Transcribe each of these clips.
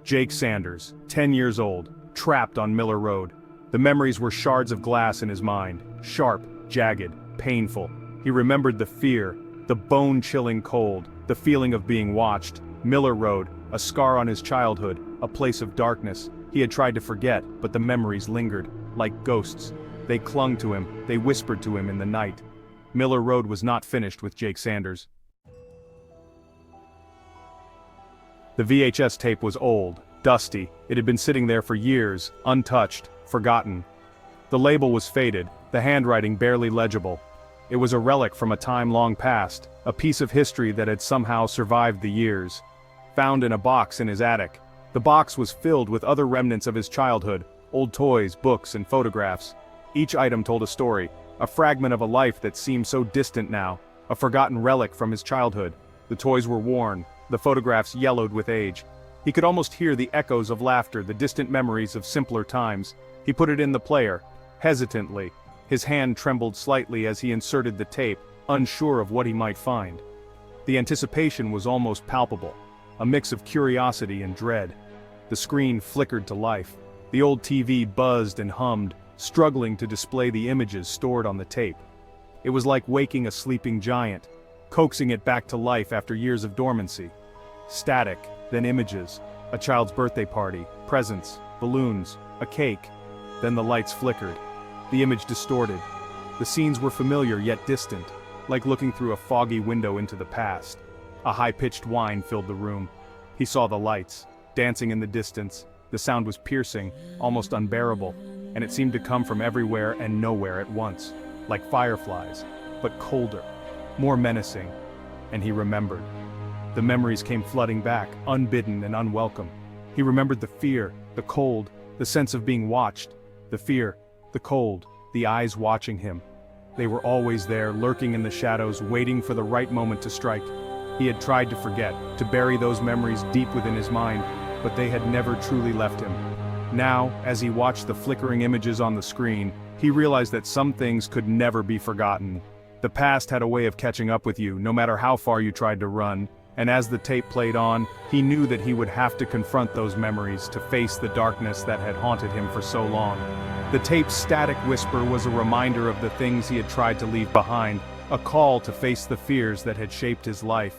Jake Sanders, 10 years old, trapped on Miller Road. The memories were shards of glass in his mind, sharp, jagged, painful. He remembered the fear, the bone-chilling cold, the feeling of being watched. Miller Road, a scar on his childhood, a place of darkness. He had tried to forget, but the memories lingered, like ghosts. They clung to him, they whispered to him in the night. Miller Road was not finished with Jake Sanders. The VHS tape was old, dusty. It had been sitting there for years, untouched, forgotten. The label was faded, the handwriting barely legible. It was a relic from a time long past, a piece of history that had somehow survived the years. Found in a box in his attic. The box was filled with other remnants of his childhood, old toys, books, and photographs. Each item told a story, a fragment of a life that seemed so distant now, a forgotten relic from his childhood. The toys were worn, the photographs yellowed with age. He could almost hear the echoes of laughter, the distant memories of simpler times. He put it in the player, hesitantly. His hand trembled slightly as he inserted the tape, unsure of what he might find. The anticipation was almost palpable, a mix of curiosity and dread. The screen flickered to life. The old TV buzzed and hummed, struggling to display the images stored on the tape. It was like waking a sleeping giant, coaxing it back to life after years of dormancy. Static, then images, a child's birthday party, presents, balloons, a cake. Then the lights flickered. The image distorted. The scenes were familiar yet distant, like looking through a foggy window into the past. A high-pitched whine filled the room. He saw the lights, dancing in the distance. The sound was piercing, almost unbearable, and it seemed to come from everywhere and nowhere at once, like fireflies, but colder, more menacing. And he remembered. The memories came flooding back, unbidden and unwelcome. He remembered the fear, the cold, the sense of being watched. The fear, the cold, the eyes watching him. They were always there, lurking in the shadows, waiting for the right moment to strike. He had tried to forget, to bury those memories deep within his mind, but they had never truly left him. Now, as he watched the flickering images on the screen, he realized that some things could never be forgotten. The past had a way of catching up with you, no matter how far you tried to run. And as the tape played on, he knew that he would have to confront those memories to face the darkness that had haunted him for so long. The tape's static whisper was a reminder of the things he had tried to leave behind, a call to face the fears that had shaped his life.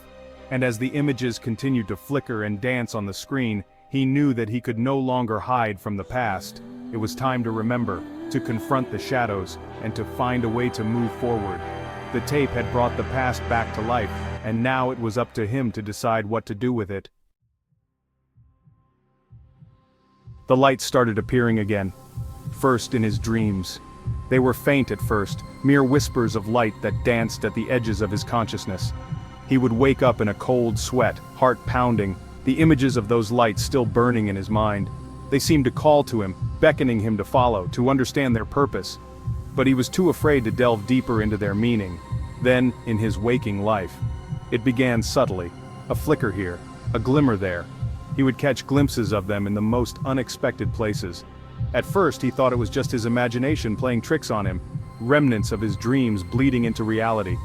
And as the images continued to flicker and dance on the screen, he knew that he could no longer hide from the past. It was time to remember, to confront the shadows, and to find a way to move forward. The tape had brought the past back to life, and now it was up to him to decide what to do with it. The lights started appearing again, first in his dreams. They were faint at first, mere whispers of light that danced at the edges of his consciousness. He would wake up in a cold sweat, heart pounding, the images of those lights still burning in his mind. They seemed to call to him, beckoning him to follow, to understand their purpose. But he was too afraid to delve deeper into their meaning. Then, in his waking life, it began subtly, a flicker here, a glimmer there. He would catch glimpses of them in the most unexpected places. At first he thought it was just his imagination playing tricks on him, remnants of his dreams bleeding into reality.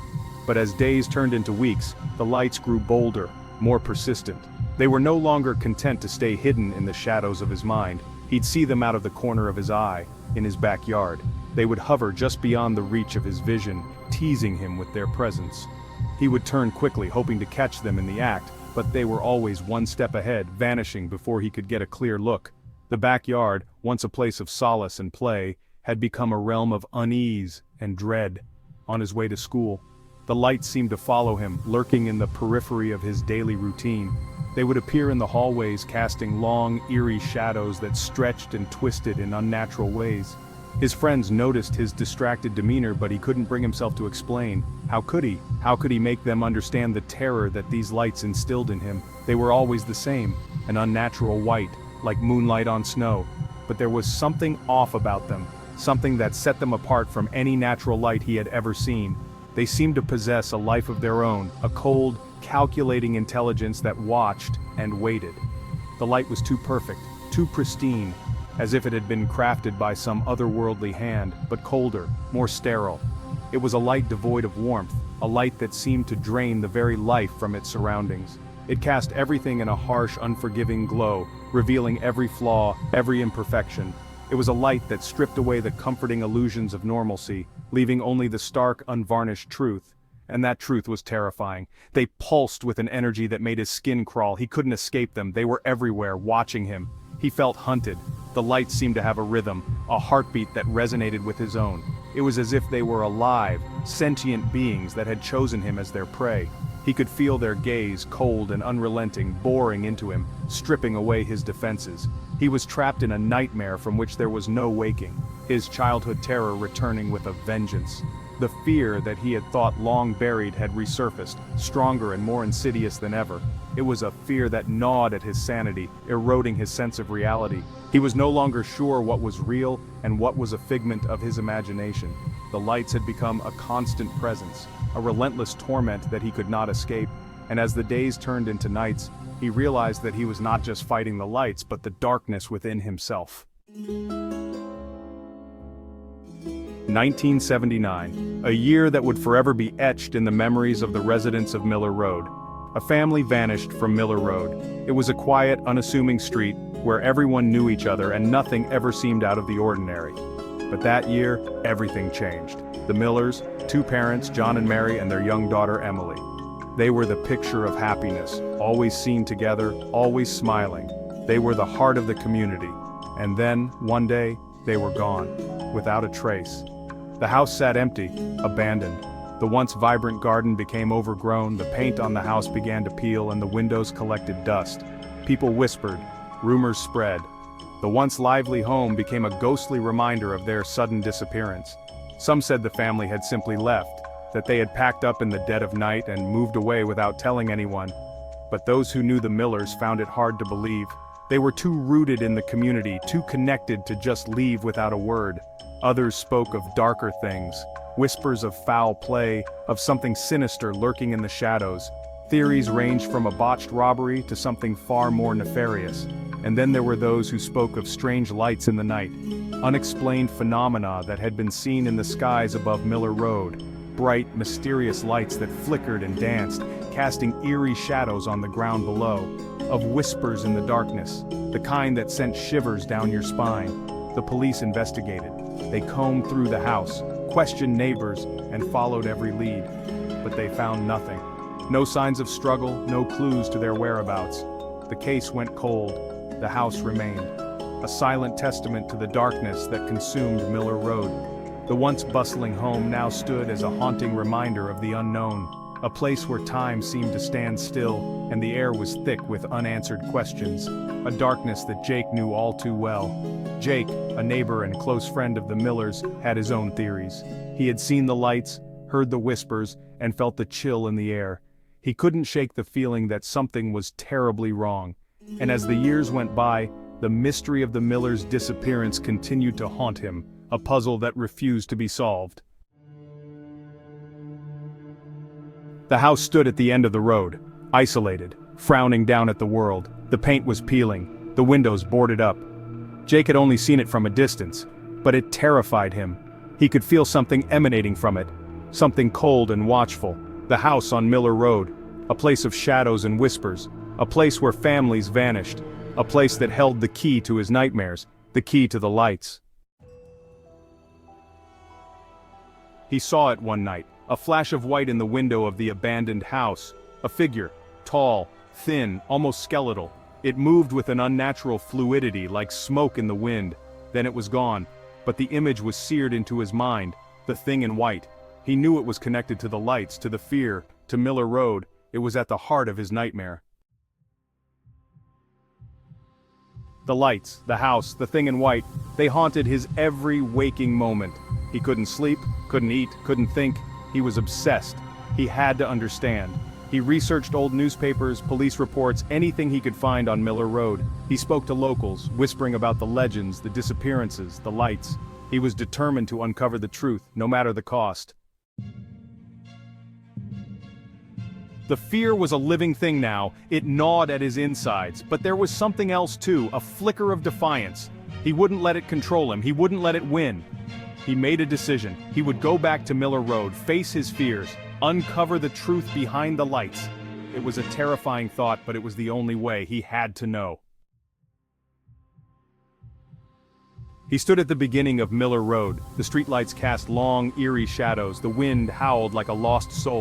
But as days turned into weeks, the lights grew bolder, more persistent. They were no longer content to stay hidden in the shadows of his mind. He'd see them out of the corner of his eye, in his backyard. They would hover just beyond the reach of his vision, teasing him with their presence. He would turn quickly, hoping to catch them in the act, but they were always one step ahead, vanishing before he could get a clear look. The backyard, once a place of solace and play, had become a realm of unease and dread. On his way to school, the lights seemed to follow him, lurking in the periphery of his daily routine. They would appear in the hallways, casting long, eerie shadows that stretched and twisted in unnatural ways. His friends noticed his distracted demeanor, but he couldn't bring himself to explain. How could he? How could he make them understand the terror that these lights instilled in him? They were always the same, an unnatural white, like moonlight on snow. But there was something off about them, something that set them apart from any natural light he had ever seen. They seemed to possess a life of their own, a cold, calculating intelligence that watched and waited. The light was too perfect, too pristine, as if it had been crafted by some otherworldly hand, but colder, more sterile. It was a light devoid of warmth, a light that seemed to drain the very life from its surroundings. It cast everything in a harsh, unforgiving glow, revealing every flaw, every imperfection. It was a light that stripped away the comforting illusions of normalcy, leaving only the stark, unvarnished truth. And that truth was terrifying. They pulsed with an energy that made his skin crawl. He couldn't escape them. They were everywhere, watching him. He felt hunted. The lights seemed to have a rhythm, a heartbeat that resonated with his own. It was as if they were alive, sentient beings that had chosen him as their prey. He could feel their gaze, cold and unrelenting, boring into him, stripping away his defenses. He was trapped in a nightmare from which there was no waking, his childhood terror returning with a vengeance. The fear that he had thought long buried had resurfaced, stronger and more insidious than ever. It was a fear that gnawed at his sanity, eroding his sense of reality. He was no longer sure what was real and what was a figment of his imagination. The lights had become a constant presence, a relentless torment that he could not escape, and as the days turned into nights, he realized that he was not just fighting the lights but the darkness within himself. 1979, a year that would forever be etched in the memories of the residents of Miller Road. A family vanished from Miller Road. It was a quiet, unassuming street where everyone knew each other and nothing ever seemed out of the ordinary. But that year, everything changed. The Millers, two parents, John and Mary, and their young daughter, Emily. They were the picture of happiness, always seen together, always smiling. They were the heart of the community. And then, one day, they were gone, without a trace. The house sat empty, abandoned. The once vibrant garden became overgrown, the paint on the house began to peel, and the windows collected dust. People whispered, rumors spread. The once lively home became a ghostly reminder of their sudden disappearance. Some said the family had simply left, that they had packed up in the dead of night and moved away without telling anyone. But those who knew the Millers found it hard to believe. They were too rooted in the community, too connected to just leave without a word. Others spoke of darker things, whispers of foul play, of something sinister lurking in the shadows. Theories ranged from a botched robbery to something far more nefarious. And then there were those who spoke of strange lights in the night, unexplained phenomena that had been seen in the skies above Miller Road, bright, mysterious lights that flickered and danced, casting eerie shadows on the ground below, of whispers in the darkness, the kind that sent shivers down your spine. The police investigated. They combed through the house, questioned neighbors, and followed every lead. But they found nothing. No signs of struggle, no clues to their whereabouts. The case went cold. The house remained, a silent testament to the darkness that consumed Miller Road. The once bustling home now stood as a haunting reminder of the unknown, a place where time seemed to stand still, and the air was thick with unanswered questions, a darkness that Jake knew all too well. Jake, a neighbor and close friend of the Millers, had his own theories. He had seen the lights, heard the whispers, and felt the chill in the air. He couldn't shake the feeling that something was terribly wrong. And as the years went by, the mystery of the Millers' disappearance continued to haunt him, a puzzle that refused to be solved. The house stood at the end of the road, isolated, frowning down at the world. The paint was peeling, the windows boarded up. Jake had only seen it from a distance, but it terrified him. He could feel something emanating from it, something cold and watchful. The house on Miller Road, a place of shadows and whispers, a place where families vanished, a place that held the key to his nightmares, the key to the lights. He saw it one night, a flash of white in the window of the abandoned house, a figure, tall, thin, almost skeletal. It moved with an unnatural fluidity like smoke in the wind. Then it was gone, but the image was seared into his mind, the thing in white. He knew it was connected to the lights, to the fear, to Miller Road. It was at the heart of his nightmare. The lights, the house, the thing in white, they haunted his every waking moment. He couldn't sleep, couldn't eat, couldn't think. He was obsessed. He had to understand. He researched old newspapers, police reports, anything he could find on Miller Road. He spoke to locals, whispering about the legends, the disappearances, the lights. He was determined to uncover the truth, no matter the cost. The fear was a living thing now. It gnawed at his insides, but there was something else too, a flicker of defiance. He wouldn't let it control him, he wouldn't let it win. He made a decision. He would go back to Miller Road, face his fears, uncover the truth behind the lights. It was a terrifying thought, but it was the only way. He had to know. He stood at the beginning of Miller Road. The streetlights cast long, eerie shadows. The wind howled like a lost soul.